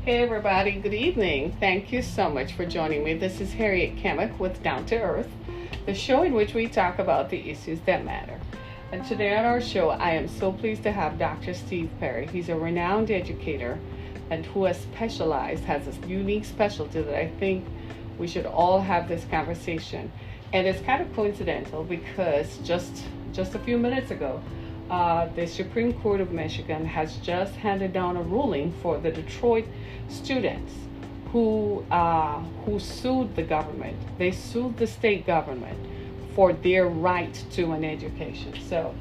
Hey everybody, good evening. Thank you so much for joining me. This is Harriet Kamek with Down to Earth, the show in which we talk about the issues that matter. And today on our show, I am so pleased to have Dr. Steve Perry. He's a renowned educator and who has a unique specialty that I think we should all have this conversation. And it's kind of coincidental because just a few minutes ago, the Supreme Court of Michigan has just handed down a ruling for the Detroit students who sued the government. They sued the state government for their right to an education. So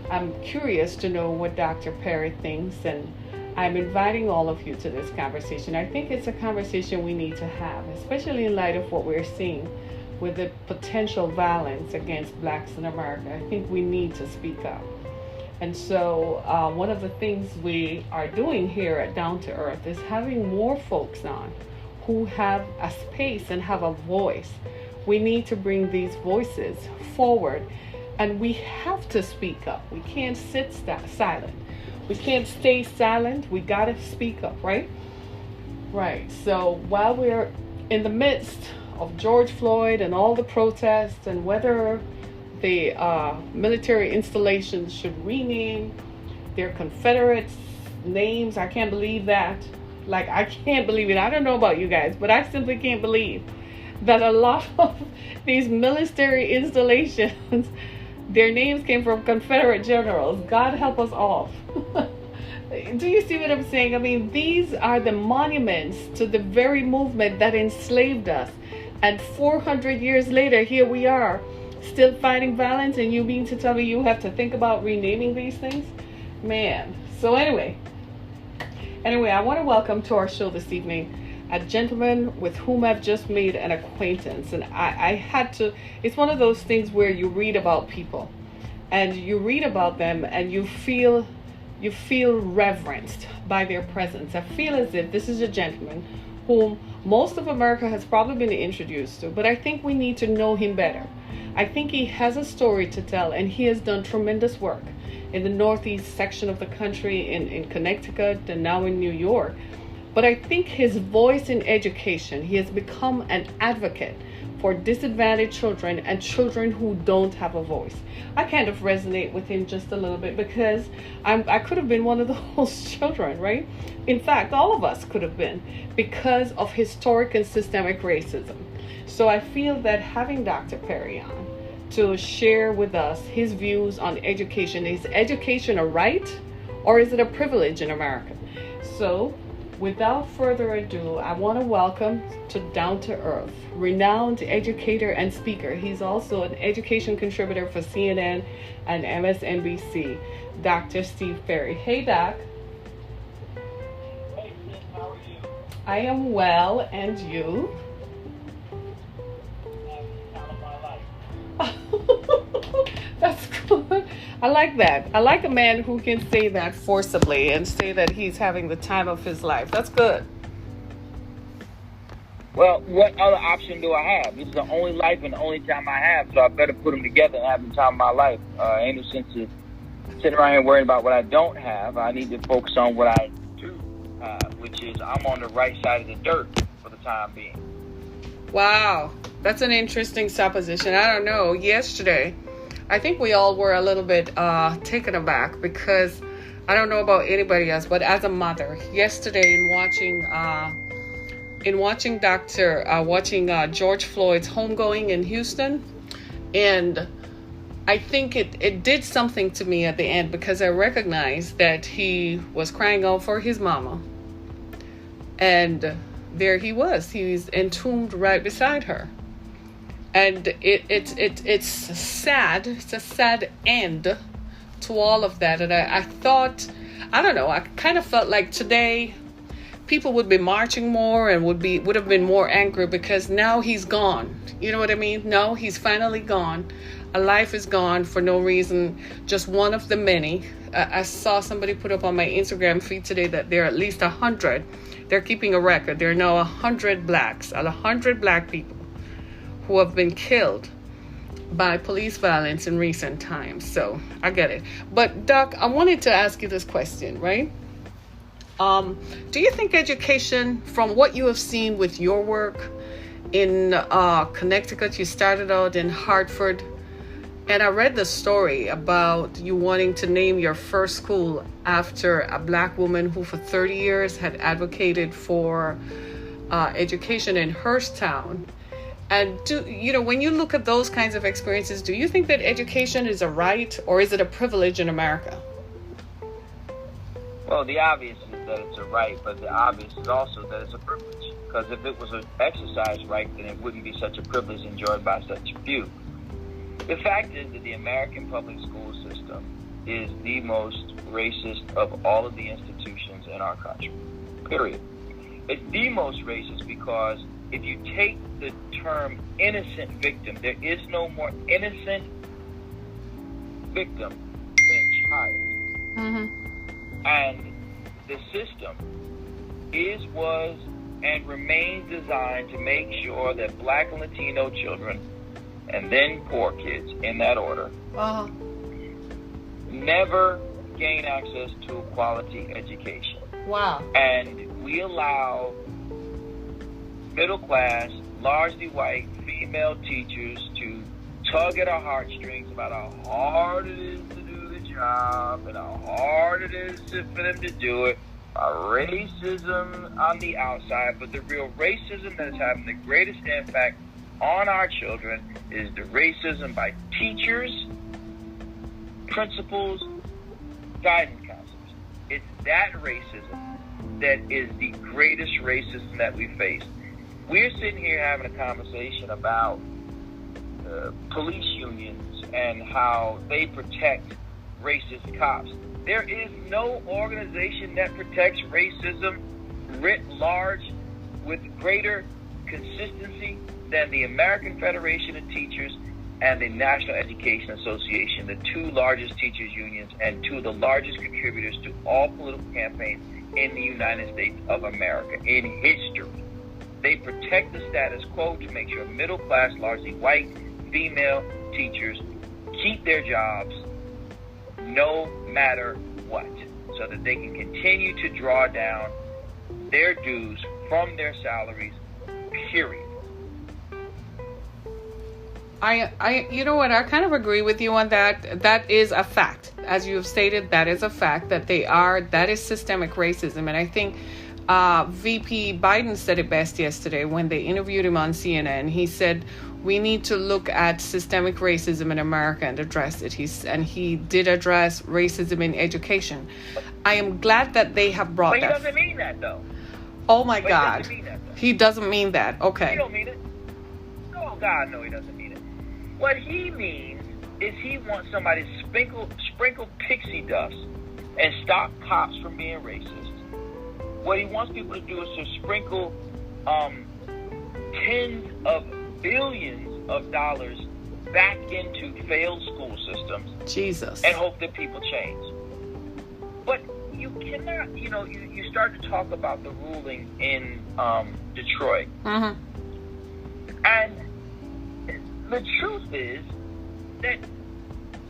I'm curious to know what Dr. Perry thinks, and I'm inviting all of you to this conversation. I think it's a conversation we need to have, especially in light of what we're seeing with the potential violence against blacks in America. I think we need to speak up. And so one of the things we are doing here at Down to Earth is having more folks on who have a space and have a voice. We need to bring these voices forward, and we have to speak up. We can't sit silent. We can't stay silent. We got to speak up, right? Right. So while we're in the midst of George Floyd and all the protests and whether the military installations should rename their Confederate names. I can't believe that. I can't believe it. I don't know about you guys, but I simply can't believe that a lot of these military installations, their names came from Confederate generals. God help us all. Do you see what I'm saying? I mean, these are the monuments to the very movement that enslaved us. And 400 years later, here we are, still fighting violence, and you mean to tell me you have to think about renaming these things? Man. So anyway, I want to welcome to our show this evening a gentleman with whom I've just made an acquaintance. And I had to, it's one of those things where you read about people and you read about them and you feel reverenced by their presence. I feel as if this is a gentleman whom most of America has probably been introduced to, but I think we need to know him better. I think he has a story to tell, and he has done tremendous work in the northeast section of the country, in Connecticut, and now in New York. But I think his voice in education, he has become an advocate for disadvantaged children and children who don't have a voice. I kind of resonate with him just a little bit because I could have been one of those children, right? In fact, all of us could have been, because of historic and systemic racism. So I feel that having Dr. Perry on to share with us his views on education. Is education a right, or is it a privilege in America? So without further ado, I want to welcome to Down to Earth, renowned educator and speaker. He's also an education contributor for CNN and MSNBC, Dr. Steve Perry. Hey, Doc. Hey, Sid, how are you? I am well, and you? That's good. I like that. I like a man who can say that forcibly and say that he's having the time of his life. That's good. Well, what other option do I have? This is the only life and the only time I have, so I better put them together and have the time of my life. Ain't no sense of sitting around here worrying about what I don't have. I need to focus on what I do, which is I'm on the right side of the dirt for the time being. Wow, that's an interesting supposition. I don't know. Yesterday, I think we all were a little bit taken aback because I don't know about anybody else, but as a mother, yesterday in watching George Floyd's homegoing in Houston, and I think it did something to me at the end because I recognized that he was crying out for his mama, and there he was. He's entombed right beside her. And it's sad. It's a sad end to all of that. And I thought, I don't know, I kind of felt like today people would be marching more and would have been more angry because now he's gone. You know what I mean? No, he's finally gone. A life is gone for no reason, just one of the many. I saw somebody put up on my Instagram feed today that there are at least 100. They're keeping a record. There are now 100 black people who have been killed by police violence in recent times. So I get it. But Doc, I wanted to ask you this question, right? Do you think education, from what you have seen with your work in Connecticut, you started out in Hartford, and I read the story about you wanting to name your first school after a black woman who for 30 years had advocated for education in Town. And when you look at those kinds of experiences, do you think that education is a right or is it a privilege in America? Well, the obvious is that it's a right, but the obvious is also that it's a privilege. Because if it was an exercise right, then it wouldn't be such a privilege enjoyed by such a few. The fact is that the American public school system is the most racist of all of the institutions in our country, period. It's the most racist because if you take the term innocent victim, there is no more innocent victim than a child. Mm-hmm. And the system was, and remains designed to make sure that black and Latino children, and then poor kids, in that order, never gain access to a quality education. Wow. And we allow middle class, largely white, female teachers to tug at our heartstrings about how hard it is to do the job and how hard it is for them to do it. Racism on the outside, but the real racism that is having the greatest impact on our children is the racism by teachers, principals, guidance counselors. It's that racism that is the greatest racism that we face. We're sitting here having a conversation about police unions and how they protect racist cops. There is no organization that protects racism writ large with greater consistency than the American Federation of Teachers and the National Education Association, the two largest teachers unions and two of the largest contributors to all political campaigns in the United States of America in history. They protect the status quo to make sure middle class, largely white, female teachers keep their jobs no matter what, so that they can continue to draw down their dues from their salaries, period. You know what, I kind of agree with you on that. That is a fact. As you have stated, that is a fact that that is systemic racism. And I think VP Biden said it best yesterday when they interviewed him on CNN. He said, we need to look at systemic racism in America and address it. He did address racism in education. I am glad that they have brought that. But he doesn't mean that, though. Oh, my God. He doesn't mean that, though. He doesn't mean that. Okay. He don't mean it. Oh, God, no, he doesn't mean it. What he means is he wants somebody to sprinkle pixie dust and stop cops from being racist. What he wants people to do is to sprinkle tens of billions of dollars back into failed school systems. Jesus. And hope that people change. But you cannot, you start to talk about the ruling in Detroit. Mm-hmm. And the truth is that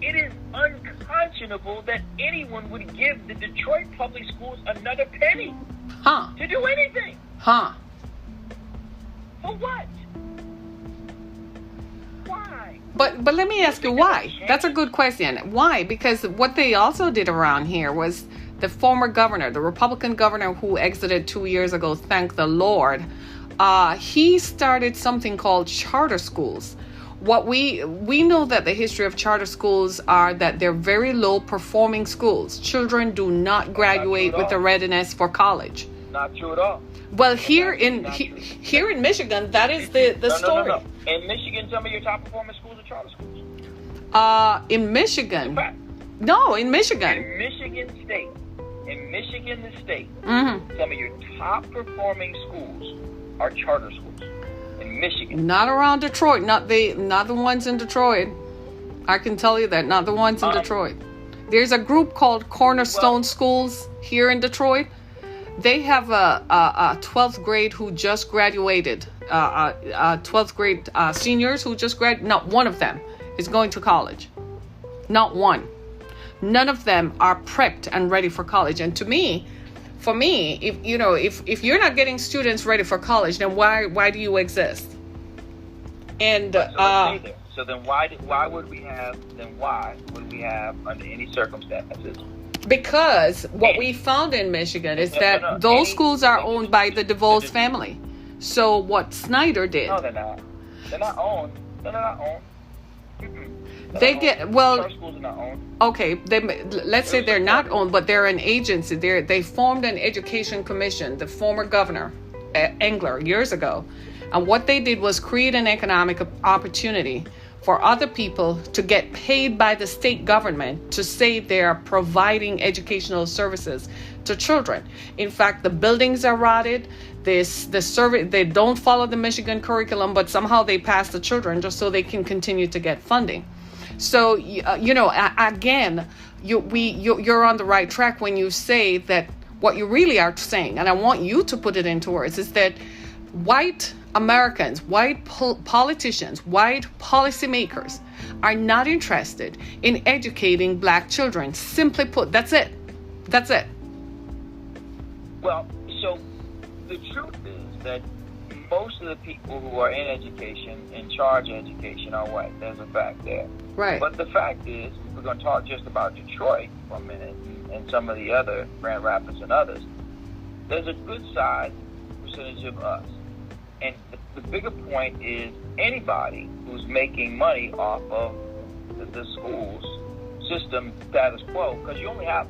it is unconscionable that anyone would give the Detroit public schools another penny to do anything. For what? Why? But let me ask you why. That's a good question. Why? Because what they also did around here was the former governor, the Republican governor who exited 2 years ago, thank the Lord, he started something called charter schools. What we know that the history of charter schools are that they're very low performing schools. Children do not graduate with a readiness for college. Not true at all. Well, here in Michigan, that is the story. No. In Michigan, some of your top performing schools are charter schools. In Michigan. No, in Michigan. In Michigan, the state, mm-hmm. some of your top performing schools are charter schools. In Michigan. Not around Detroit. Not the ones in Detroit. I can tell you that. Not the ones in Detroit. There's a group called Cornerstone Schools here in Detroit. They have a 12th grade who just graduated. 12th grade seniors who just graduated. Not one of them is going to college. Not one. None of them are prepped and ready for college. And to me, for me, if you're not getting students ready for college, then why do you exist? And so then why would we have under any circumstances? Because what we found in Michigan is that those schools are owned by the DeVos family. So what Snyder did. No, they're not. They're not owned. No, they're not owned. They get, well, Charter schools are not owned. Okay, let's say they're not owned, but they're an agency. They formed an education commission, the former governor, Engler, years ago. And what they did was create an economic opportunity for other people to get paid by the state government to say they're providing educational services to children. In fact, the buildings are rotted. They don't follow the Michigan curriculum, but somehow they pass the children just so they can continue to get funding. So, again, you're on the right track when you say that what you really are saying, and I want you to put it into words, is that white Americans, white politicians, white policymakers are not interested in educating black children. Simply put, that's it. That's it. Well, so the truth is that most of the people who are in education, in charge of education, are white. There's a fact there. Right. But the fact is, we're going to talk just about Detroit for a minute and some of the other Grand Rapids and others. There's a good size percentage of us. And the bigger point is anybody who's making money off of the school's system status quo, because you only have,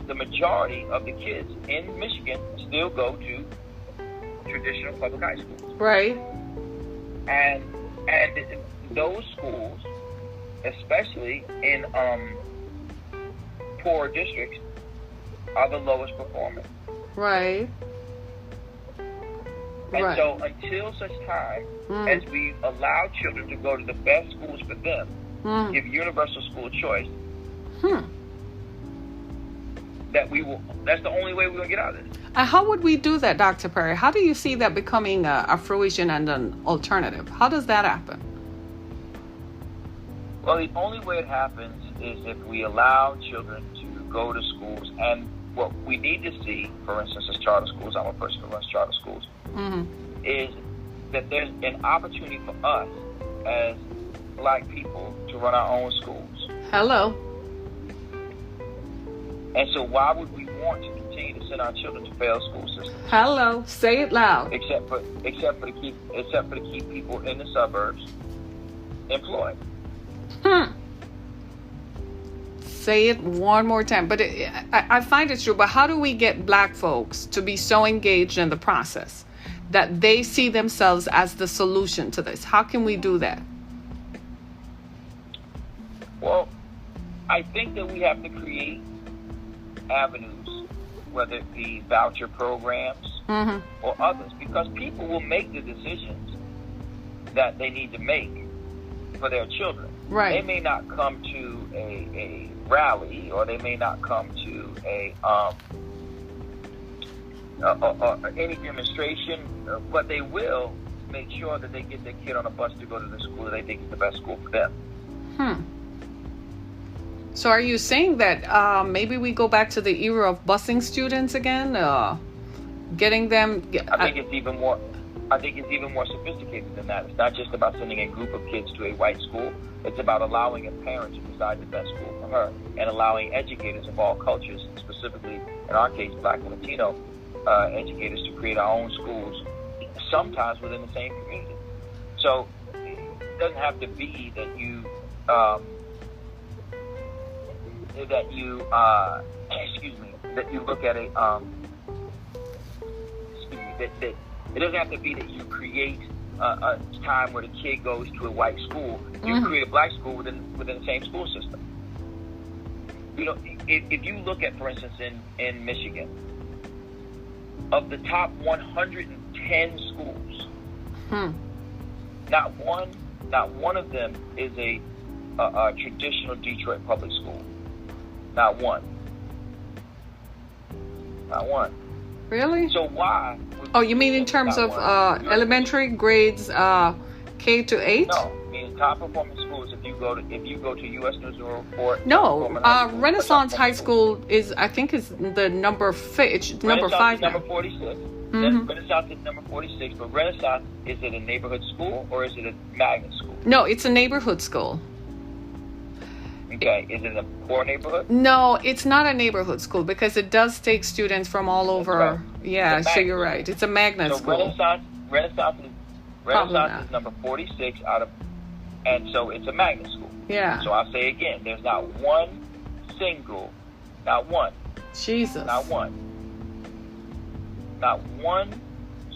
the majority of the kids in Michigan still go to traditional public high schools. Right. And those schools, especially in poor districts, are the lowest performing. Right. And right. so until such time as we allow children to go to the best schools for them, give universal school choice, that's the only way we're going to get out of this. How would we do that, Dr. Perry? How do you see that becoming a fruition and an alternative? How does that happen? Well, the only way it happens is if we allow children to go to schools. And what we need to see, for instance, as charter schools, I'm a person who runs charter schools, is that there's an opportunity for us as black people to run our own schools. Hello. And so why would we want to continue to send our children to failed school systems? Hello. Say it loud. Except for to keep people in the suburbs employed. Say it one more time. But I find it true. But how do we get black folks to be so engaged in the process that they see themselves as the solution to this? How can we do that? Well, I think that we have to create avenues, whether it be voucher programs or others, because people will make the decisions that they need to make for their children. Right. They may not come to a rally, or they may not come to any demonstration, but they will make sure that they get their kid on a bus to go to the school that they think is the best school for them. So are you saying that maybe we go back to the era of busing students again, getting them? I think it's even more sophisticated than that. It's not just about sending a group of kids to a white school. It's about allowing a parent to decide the best school for her, and allowing educators of all cultures, specifically in our case, Black and Latino educators, to create our own schools, sometimes within the same community. So it doesn't have to be that you look at it doesn't have to be that you create a time where the kid goes to a white school. You create a black school within the same school system. You know, if you look at, for instance, in Michigan, of the top 110 schools, not one of them is a traditional Detroit public school. Not one. Not one. Really? So why? Oh, you mean in terms of elementary grades K to 8? No, I mean top performing schools, if you go to U.S. News and World Report. No, Renaissance High School is the number 5 now. Number 46. Renaissance is number 46, but Renaissance, is it a neighborhood school or is it a magnet school? No, it's a neighborhood school. Okay, is it a poor neighborhood? No, it's not a neighborhood school because it does take students from all over. Right. Yeah, so you're right. It's a magnet school. Renaissance is number 46 and so it's a magnet school. Yeah. So I'll say again, there's not one Jesus. Not one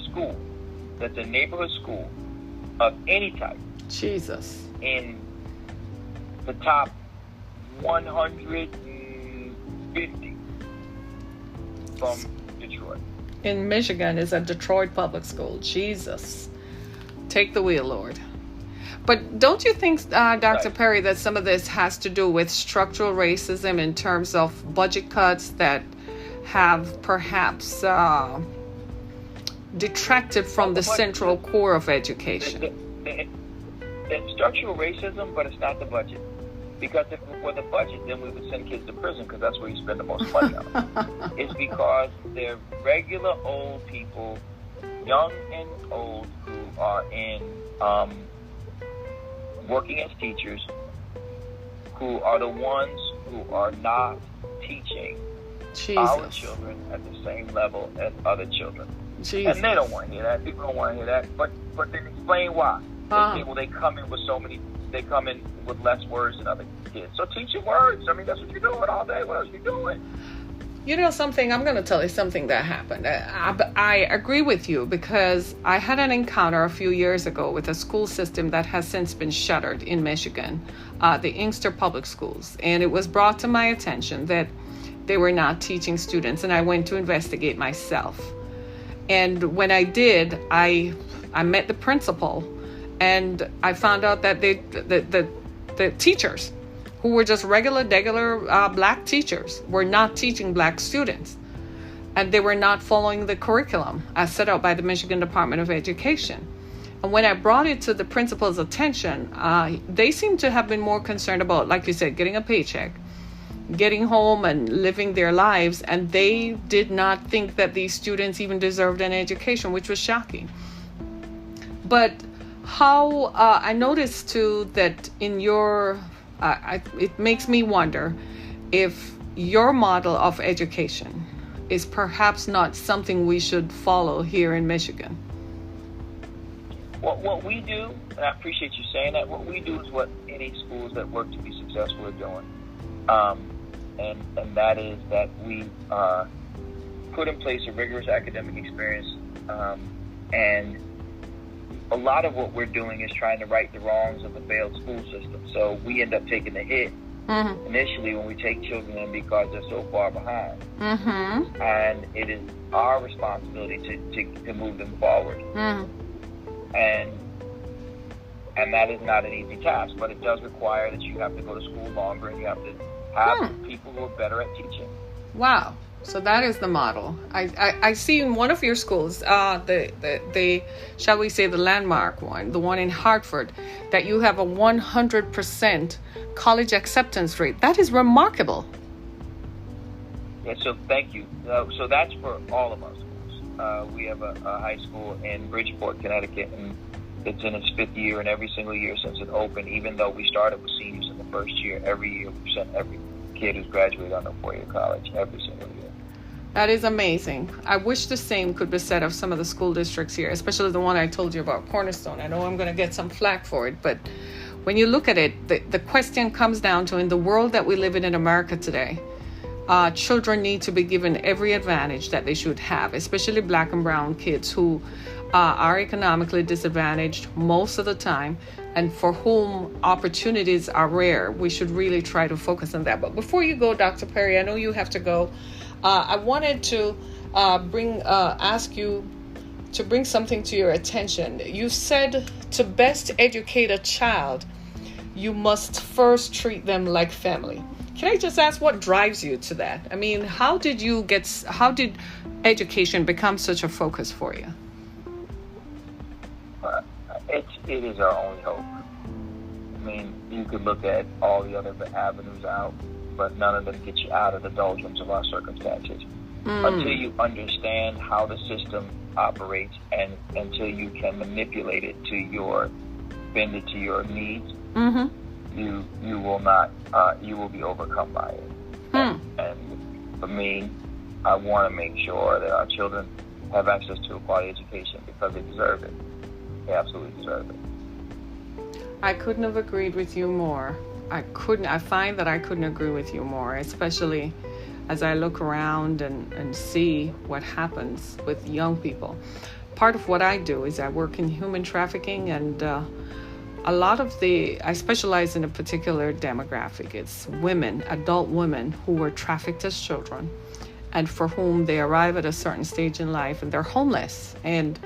school that's a neighborhood school of any type. Jesus. In the top 150 from Detroit. In Michigan is a Detroit public school. Jesus. Take the wheel, Lord. But don't you think, Dr. Right. Perry, that some of this has to do with structural racism in terms of budget cuts that have perhaps detracted from the central core of education? It's structural racism, but it's not the budget. Because if it were the budget, then we would send kids to prison because that's where you spend the most money on. It's because they're regular old people, young and old, who are in working as teachers, who are the ones who are not teaching our children at the same level as other children. Jesus. And they don't want to hear that. People don't want to hear that. But then explain why. They say, well, they come in with less words than other kids. So teach your words. I mean, that's what you're doing all day. What else are you doing? You know something? I'm going to tell you something that happened. I agree with you because I had an encounter a few years ago with a school system that has since been shuttered in Michigan, the Inkster Public Schools. And it was brought to my attention that they were not teaching students, and I went to investigate myself. And when I did, I met the principal, and I found out that the teachers, who were just regular black teachers, were not teaching black students. And they were not following the curriculum as set out by the Michigan Department of Education. And when I brought it to the principal's attention, they seemed to have been more concerned about, like you said, getting a paycheck, getting home and living their lives. And they did not think that these students even deserved an education, which was shocking. But how I noticed too that in your it makes me wonder if your model of education is perhaps not something we should follow here in Michigan. Well, what we do, and I appreciate you saying that, what we do is what any schools that work to be successful are doing. And that is that we put in place a rigorous academic experience, and a lot of what we're doing is trying to right the wrongs of the failed school system. So we end up taking the hit initially when we take children in because they're so far behind. And it is our responsibility to move them forward. And that is not an easy task, but it does require that you have to go to school longer and you have to have people who are better at teaching. Wow. So that is the model. I see in one of your schools, the shall we say the landmark one, the one in Hartford, that you have a 100% college acceptance rate. That is remarkable. Yeah, so thank you. So that's for all of our schools. We have a high school in Bridgeport, Connecticut, and it's in its 5th year, and every single year since it opened, even though we started with seniors in the first year, every year we've sent every kid who's graduated on a 4-year college, every single year. That is amazing. I wish the same could be said of some of the school districts here, especially the one I told you about, Cornerstone. I know I'm going to get some flack for it, but when you look at it, the question comes down to, in the world that we live in America today, children need to be given every advantage that they should have, especially black and brown kids who are economically disadvantaged most of the time, and for whom opportunities are rare. We should really try to focus on that. But before you go, Dr. Perry, I know you have to go. I wanted to ask you to bring something to your attention. You said to best educate a child, you must first treat them like family. Can I just ask what drives you to that? I mean, how did education become such a focus for you? It is our only hope. mean, you could look at all the other avenues out, but none of them get you out of the doldrums of our circumstances. Until you understand how the system operates and until you can manipulate it bend it to your needs, you will not, you will be overcome by it. And for me, I want to make sure that our children have access to a quality education because they deserve it. They absolutely deserve it. I couldn't have agreed with you more. I find that I couldn't agree with you more, especially as I look around and see what happens with young people. Part of what I do is I work in human trafficking, and I specialize in a particular demographic. It's women, adult women who were trafficked as children and for whom they arrive at a certain stage in life and they're homeless. And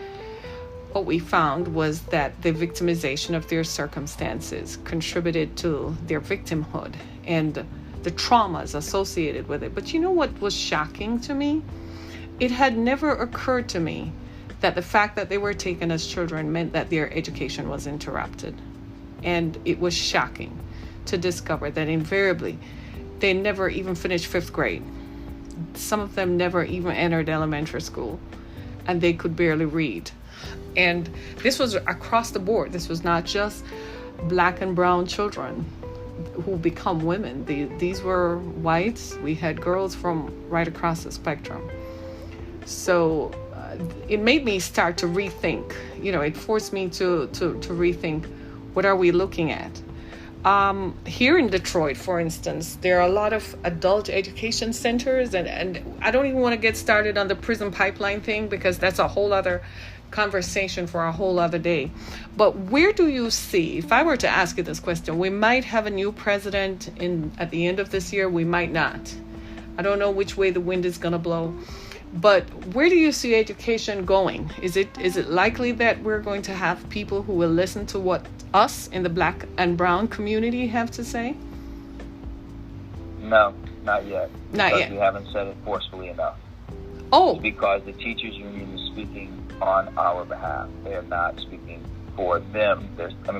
what we found was that the victimization of their circumstances contributed to their victimhood and the traumas associated with it. But you know what was shocking to me? It had never occurred to me that the fact that they were taken as children meant that their education was interrupted. And it was shocking to discover that invariably they never even finished 5th grade. Some of them never even entered elementary school, and they could barely read. And this was across the board. This was not just black and brown children who become women. These were whites. We had girls from right across the spectrum. So it made me start to rethink. It forced me to rethink, what are we looking at? Here in Detroit, for instance, there are a lot of adult education centers, and I don't even want to get started on the prison pipeline thing because that's a whole other conversation for a whole other day. But where do you see, if I were to ask you this question, we might have a new president at the end of this year, we might not. I don't know which way the wind is going to blow. But where do you see education going? Is it likely that we're going to have people who will listen to what us in the black and brown community have to say? No, not yet. Not yet. We haven't said it forcefully enough. Oh. It's because the teachers union is speaking on our behalf. They are not speaking for them.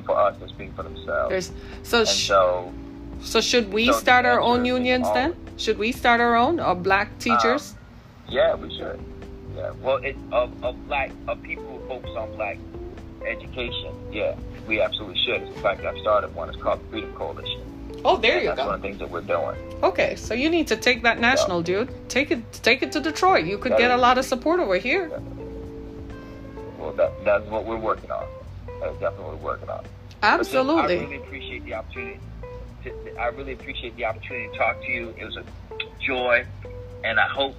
For us, they're speaking for themselves. So should we start our own unions then? Should we start our own, or black teachers? Yeah, we should. Yeah. Well, of people who focus on black education, yeah, we absolutely should. In fact, I've started one. It's called the Freedom Coalition. Oh, there you go. That's one of the things that we're doing. Okay, so you need to take that national, dude. Take it to Detroit. You could get a lot of support over here. Yeah. Well, that's what we're working on. That's definitely what we're working on. Absolutely. Listen, I really appreciate the opportunity. To talk to you. It was a joy, and I hope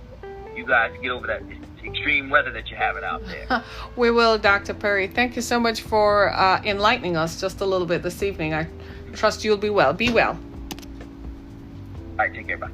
you guys get over that extreme weather that you're having out there. We will, Dr. Perry. Thank you so much for enlightening us just a little bit this evening. I trust you'll be well. Be well. All right, take care. Bye.